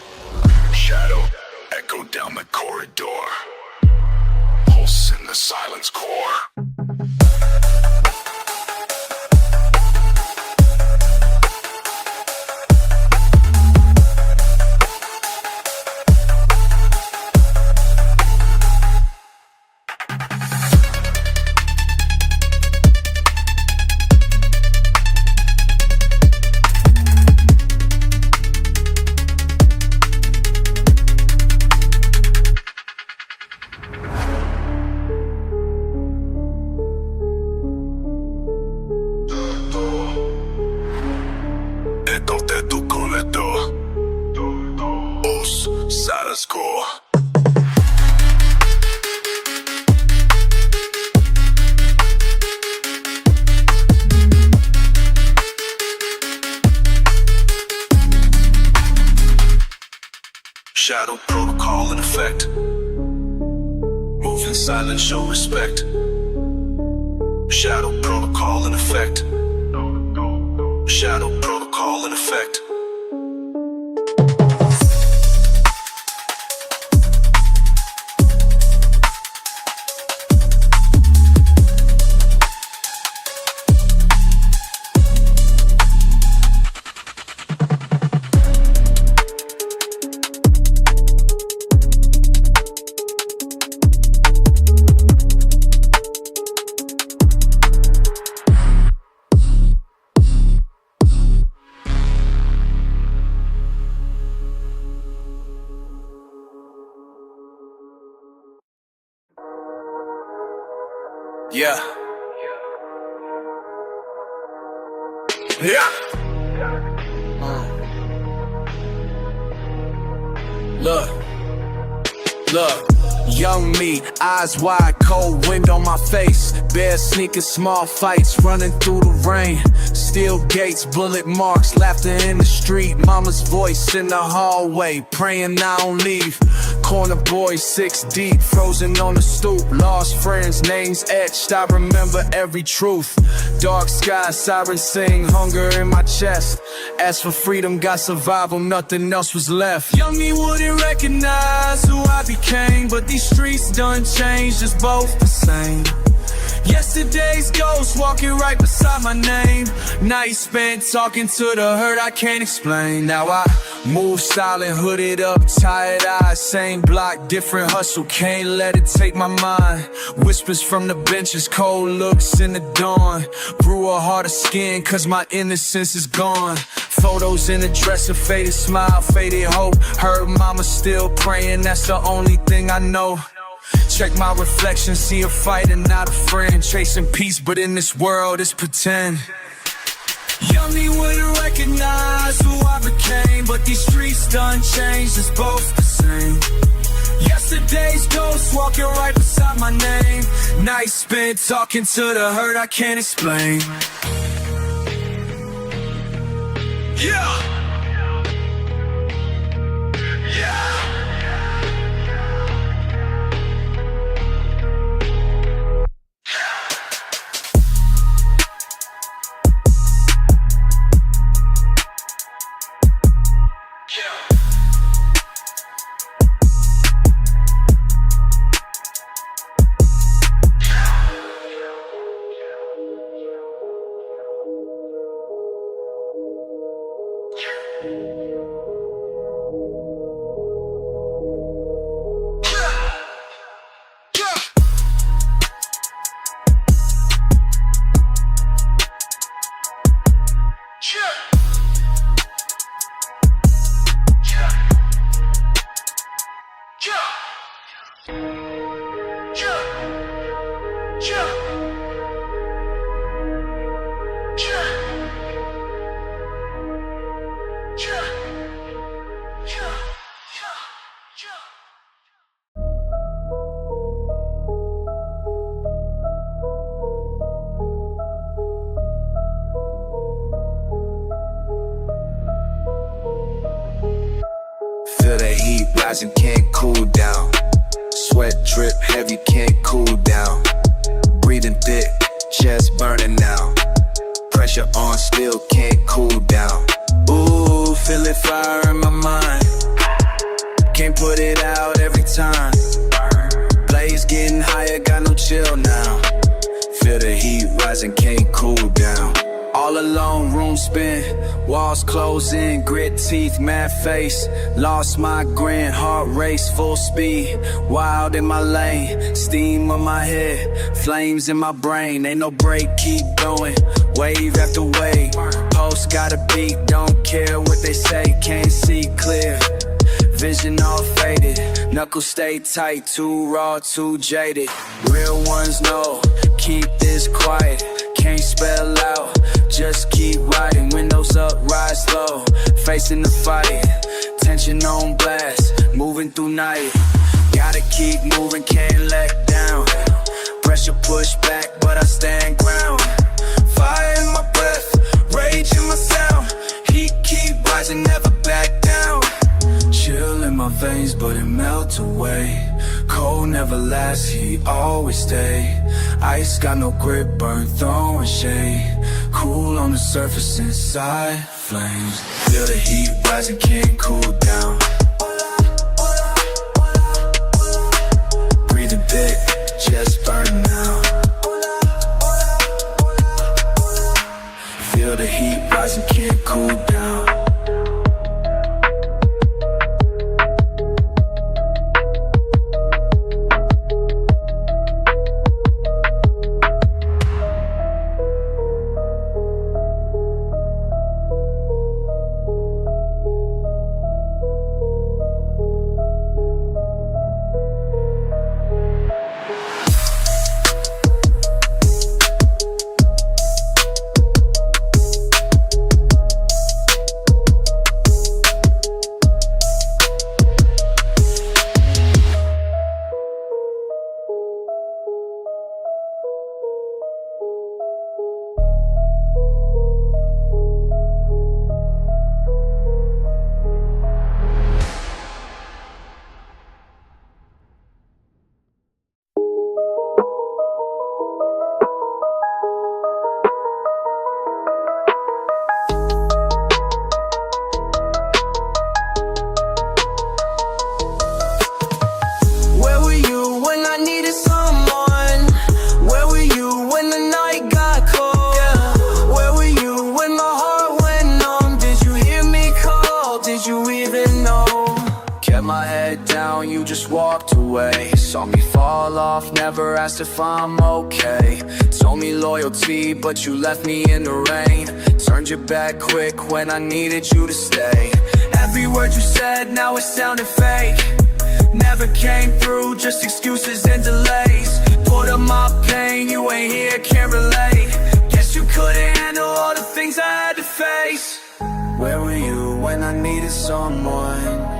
shadow, echo down the corridor, pulse in the silence core. Shadow protocol in effect. Moving silent, show respect. Shadow protocol in effect. Shadow protocol in effect. Yeah. Yeah. Look, young me, eyes wide, cold wind on my face. Bare sneakers, small fights, running through the rain. Steel gates, bullet marks, laughter in the street. Mama's voice in the hallway, praying I don't leave. Corner boys 6 deep, frozen on the stoop. Lost friends, names etched, I remember every truth. Dark sky, sirens sing, hunger in my chest. As for freedom, got survival, nothing else was left. Young me wouldn't recognize who I became, but these streets done changed, it's both the same. Yesterday's ghost walking right beside my name. Nights spent talking to the hurt I can't explain. Now I move silent, hooded up, tired eyes. Same block, different hustle, can't let it take my mind. Whispers from the benches, cold looks in the dawn. Brew a harder skin cause my innocence is gone. Photos in the dresser, faded smile, faded hope. Heard mama still praying, that's the only thing I know. Check my reflection, see a fighter, not a friend. Chasing peace, but in this world it's pretend. Young me wouldn't recognize who I became, but these streets done changed, it's both the same. Yesterday's ghost walking right beside my name. Nights spent talking to the hurt I can't explain. Yeah. Yeah. Feel the heat rising, can't cool down. Sweat drip heavy, can't cool down. Breathing thick, chest burning now. Pressure on, still can't cool down. Ooh, feel it fire in my mind. Can't put it out every time. Blaze getting higher, got no chill now. Feel the heat rising, can't cool down. All alone, room spin, walls close in, grit teeth, mad face. Lost my grin, heart race, full speed. Wild in my lane, steam on my head, flames in my brain. Ain't no break, keep going, wave after wave. Post got a beat, don't care what they say, can't see clear. Vision all faded, knuckles stay tight, too raw, too jaded. Real ones know, keep this quiet, can't spell out. Just keep riding, windows up, ride slow. Facing the fight, tension on blast, moving through night. Gotta keep moving, can't let down. Pressure push back, but I stand ground. Fire in my breath, rage in my sound. Heat keep rising, never back down. Chill in my veins, but it melt away. Cold never lasts, heat always stay. Ice got no grip, burn, throwing shade. Cool on the surface, inside flames. Feel the heat rising, can't cool down. Breathing thick, chest burning now. Feel the heat rising, can't cool down. it down, you just walked away. Saw me fall off, never asked if I'm okay. Told me loyalty, but you left me in the rain. Turned your back quick when I needed you to stay. Every word you said, now it sounded fake. Never came through, just excuses and delays. Put up my pain, you ain't here, can't relate. Guess you couldn't handle all the things I had to face. Where were you when I needed someone?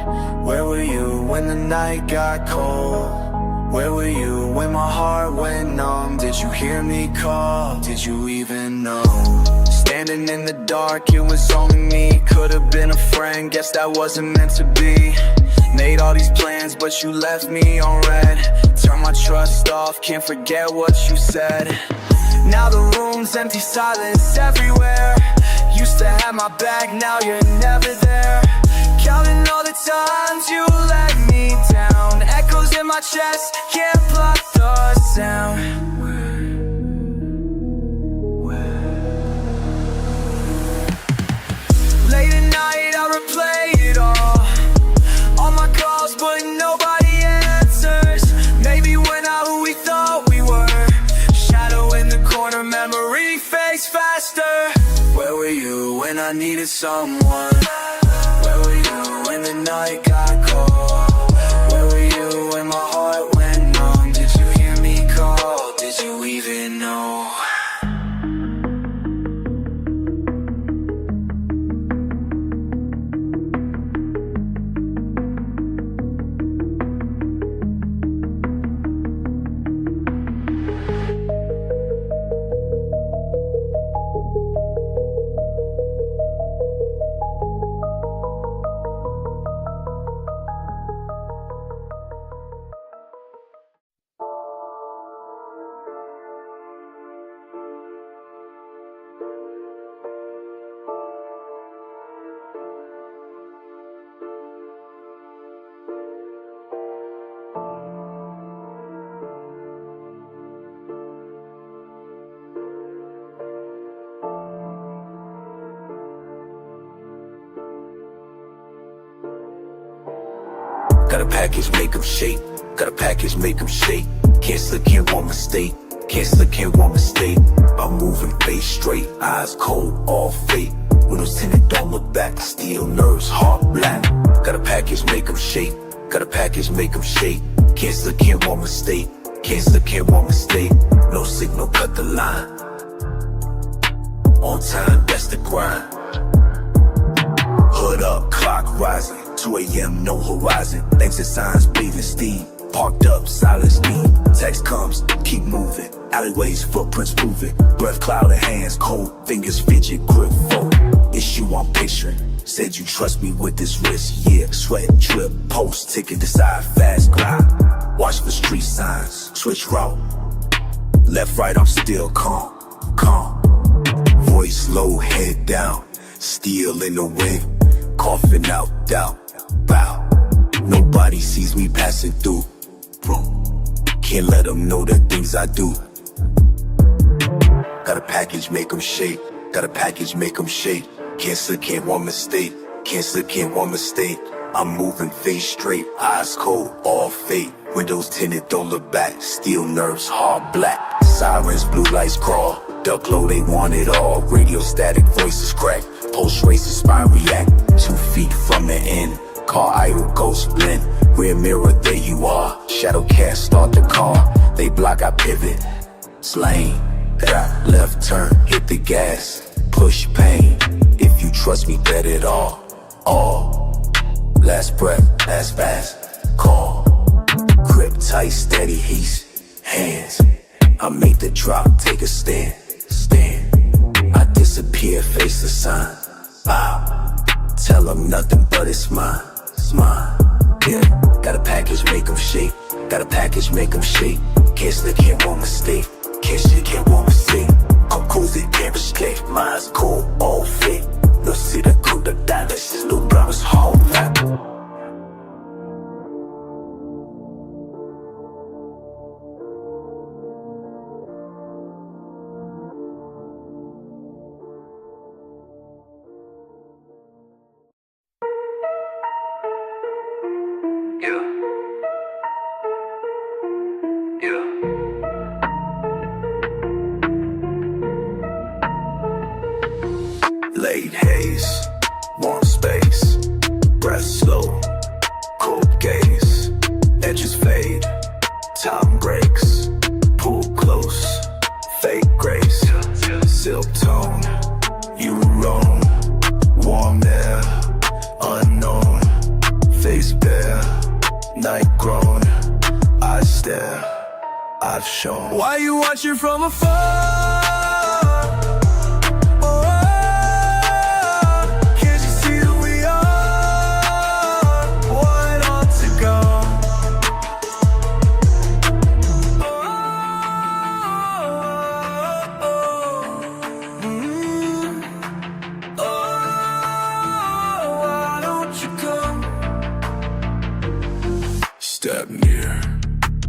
Where were you when the night got cold? Where were you when my heart went numb? Did you hear me call? Did you even know? Standing in the dark, it was only me. Could've been a friend, guess that wasn't meant to be. Made all these plans, but you left me on red. Turned my trust off, can't forget what you said. Now the room's empty, silence everywhere. Used to have my back, now you're never there. Counting all the times you let me down. Echoes in my chest, can't block the sound. Late at night, I replay it all. All my calls, but nobody answers. Maybe we're not who we thought we were. Shadow in the corner, memory fades faster. Where were you when I needed someone? Where were you when the night got cold? Where were you when my heart went numb? Did you hear me call? Did you even know? Got a package, make 'em shake. Got a package, make 'em shake. Can't slip, can't want mistake. Can't slip, can't want mistake. I'm moving face straight, eyes cold, all fake. Windows tinted, don't look back. Steel nerves, heart black. Got a package, make 'em shake. Got a package, make 'em shake. Can't slip, can't want mistake. Can't slip, can't want mistake. No signal, cut the line. On time, that's the grind. Hood up, clock rising. 2 a.m., no horizon. Exit signs, breathing steam. Parked up, silence deep. Text comes, keep moving. Alleyways, footprints moving. Breath clouded, hands cold. Fingers fidget, grip full. Issue I'm picturing. Said you trust me with this risk. Yeah, sweat, drip, post, ticket, decide, fast glide. Watch the street signs, switch route. Left, right, I'm still calm, calm. Voice low, head down. Steel in the wind. Coughing out doubt. Bow. Nobody sees me passing through. Can't let them know the things I do. Got a package, make 'em shake. Got a package, make 'em shake. Can't slip, can't want mistake. Can't slip, can't want mistake. I'm moving face straight, eyes cold, all fake. Windows tinted, don't look back. Steel nerves, hard black. Sirens, blue lights crawl. Duck low, they want it all. Radio static, voices crack. Pulse races, spine react. 2 feet from the end. Car idle, ghost blend. Rear mirror, there you are. Shadow cast, start the car. They block, I pivot. Lane, left turn, hit the gas. Push pain. If you trust me, bet it all. All. Last breath, last fast. Call. Grip tight, steady, heat. Hands. I make the drop, take a stand. Stand. I disappear, face the sign. Bow. Tell them nothing but it's mine. It's mine. Yeah. Got a package, make 'em shake. Got a package, make 'em shake. Can't slip, can't want mistake. Can't shit, can't want mistake. I'm cruising, can't escape. Mine's cold, all fake. No see the coup de Dallas. No brothers, home rap. Yeah. fade haze, warm space, breath slow, cold gaze, edges fade, time breaks, pull close, fake grace, silk tone, you roam, warm air, unknown, face bare, night grown, I stare, I've shown. Why you watching from afar? Step near,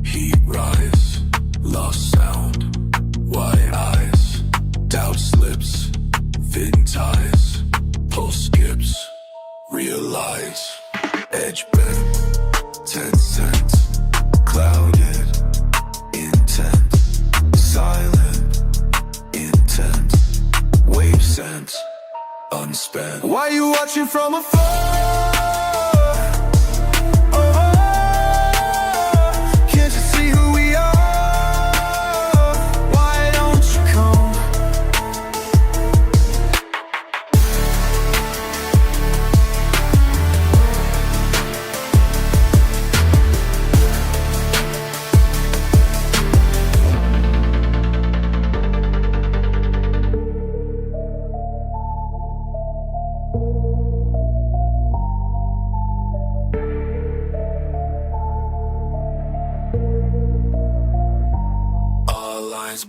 heat rise, lost sound, wide eyes, doubt slips, fitting ties, pulse skips, realize, edge bent, 10 cents, clouded, intent, silent, intent, wave sense, unspent. Why you watching from afar?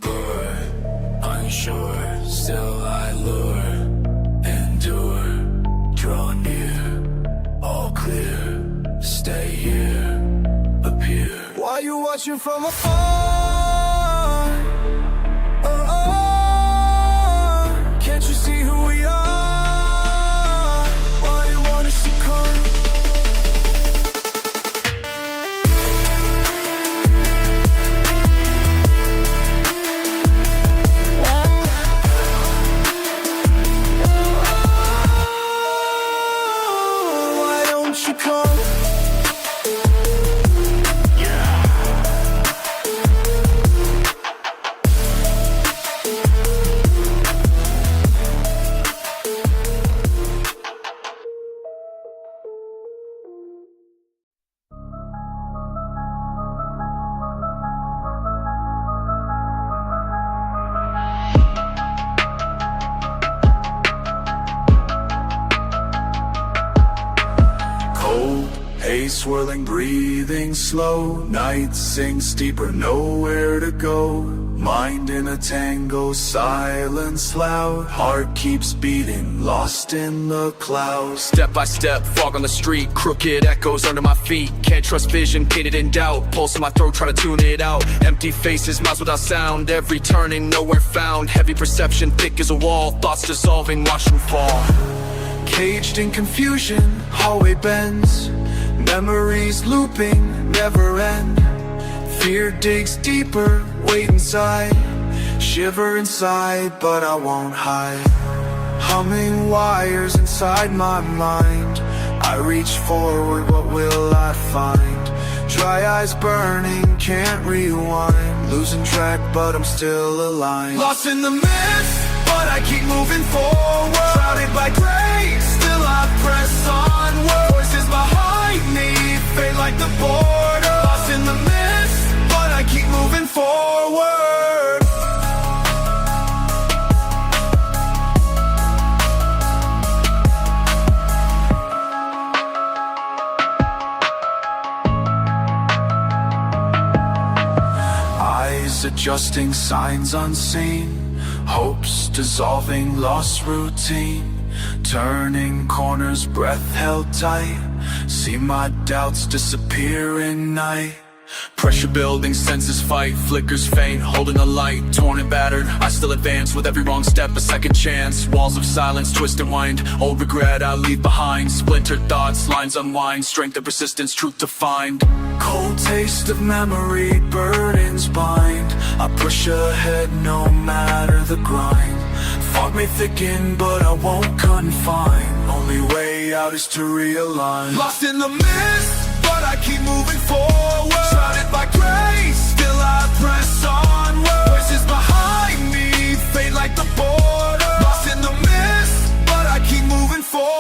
Blur, unsure, still I lure, endure, draw near, all clear, stay here, appear. Why you watching from afar? Can't you see who we are? Why you wanna succumb? Haze swirling, breathing slow, night sinks deeper, nowhere to go. Mind in a tango, silence loud, heart keeps beating, lost in the clouds. Step by step, fog on the street, crooked echoes under my feet. Can't trust vision, painted in doubt, pulse in my throat, try to tune it out. Empty faces, mouths without sound, every turning, nowhere found. Heavy perception, thick as a wall, thoughts dissolving, watch them fall. Caged in confusion, hallway bends, memories looping, never end. Fear digs deeper, wait inside, shiver inside, but I won't hide. Humming wires inside my mind, I reach forward, what will I find? Dry eyes burning, can't rewind, losing track, but I'm still aligned. Lost in the mist, but I keep moving forward. Shrouded by grace, still I press onward. Voices behind me, fade like the border. Lost in the mist, but I keep moving forward. Eyes adjusting, signs unseen, hopes dissolving, lost routine. Turning corners, breath held tight, see my doubts disappear in night. Pressure building, senses fight, flickers faint, holding a light. Torn and battered, I still advance, with every wrong step a second chance. Walls of silence twist and wind, old regret I leave behind. Splintered thoughts, lines unwind, strength and persistence, truth to find. Cold taste of memory, burdens bind. I push ahead no matter the grind. Fog me thicken, but I won't confine. Only way out is to realign. Lost in the mist, but I keep moving forward. Surrounded by grace, still I press onward. Voices behind me, fade like the border. Lost in the mist, but I keep moving forward.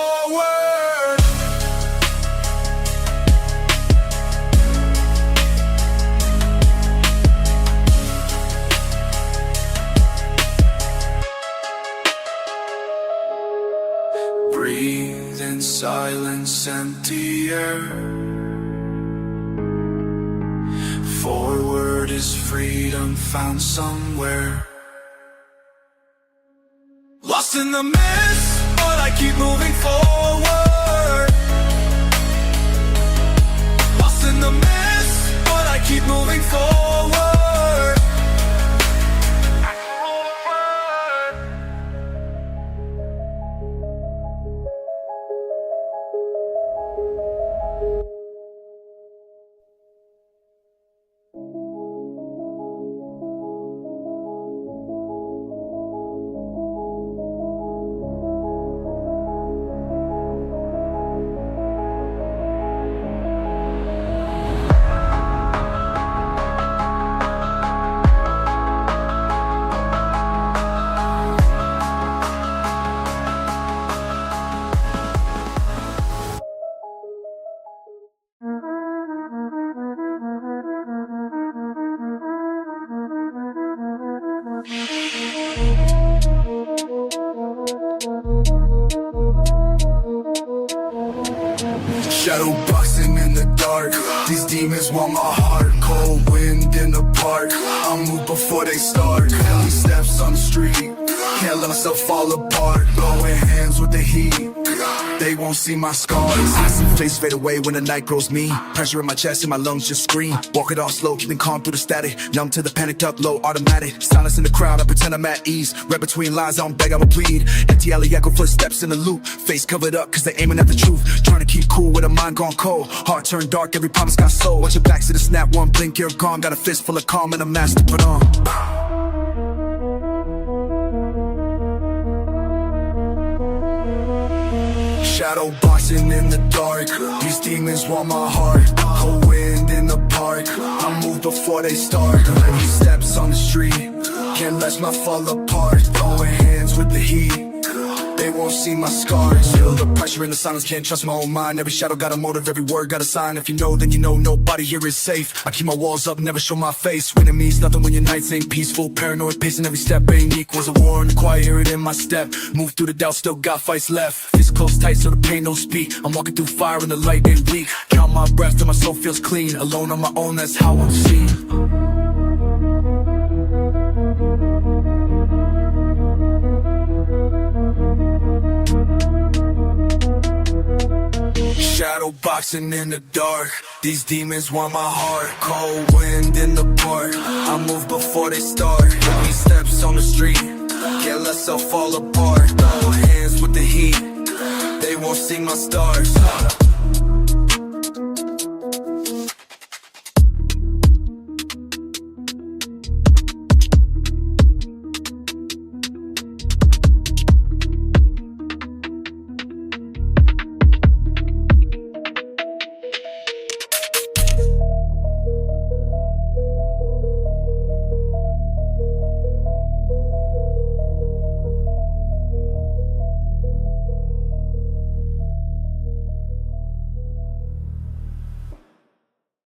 Breathe in silence, empty air. Forward is freedom found somewhere. Lost in the mist, but I keep moving forward. Lost in the mist, but I keep moving forward. Shadow boxing in the dark. These demons want my heart. Cold wind in the park. I'll move before they start. Heavy steps on the street. Can't let myself fall apart. Blowing hands with the heat. They won't see my scars. I see face fade away when the night grows mean. Pressure in my chest and my lungs just scream. Walk it all slow, keeping calm through the static. Numb to the panicked up, low automatic. Silence in the crowd, I pretend I'm at ease. Read between lines, I don't beg, I'ma plead. Empty alley echo, footsteps in the loop. Face covered up, cause they aiming at the truth. Trying to keep cool with a mind gone cold. Heart turned dark, every promise got soul. Watch your backs to the snap, one blink, you're gone. Got a fist full of calm and a mask to put on. Shadow boxing in the dark. These demons want my heart. Cold wind in the park. I move before they start. Heavy steps on the street. Can't let my fall apart. Throwing hands with the heat. They won't see my scars. Feel the pressure in the silence, can't trust my own mind. Every shadow got a motive, every word got a sign. If you know, then you know nobody here is safe. I keep my walls up, never show my face. Winning means nothing when your nights ain't peaceful. Paranoid pacing, every step ain't equals a war in the quiet, hear it in my step. Move through the doubt, still got fights left. Fist close tight so the pain don't speak. I'm walking through fire and the light ain't weak. Count my breath till my soul feels clean. Alone on my own, that's how I'm seen. Shadow boxing in the dark. These demons want my heart. Cold wind in the park. I move before they start. Heavy steps on the street. Can't let myself fall apart. Throw hands with the heat. They won't see my stars.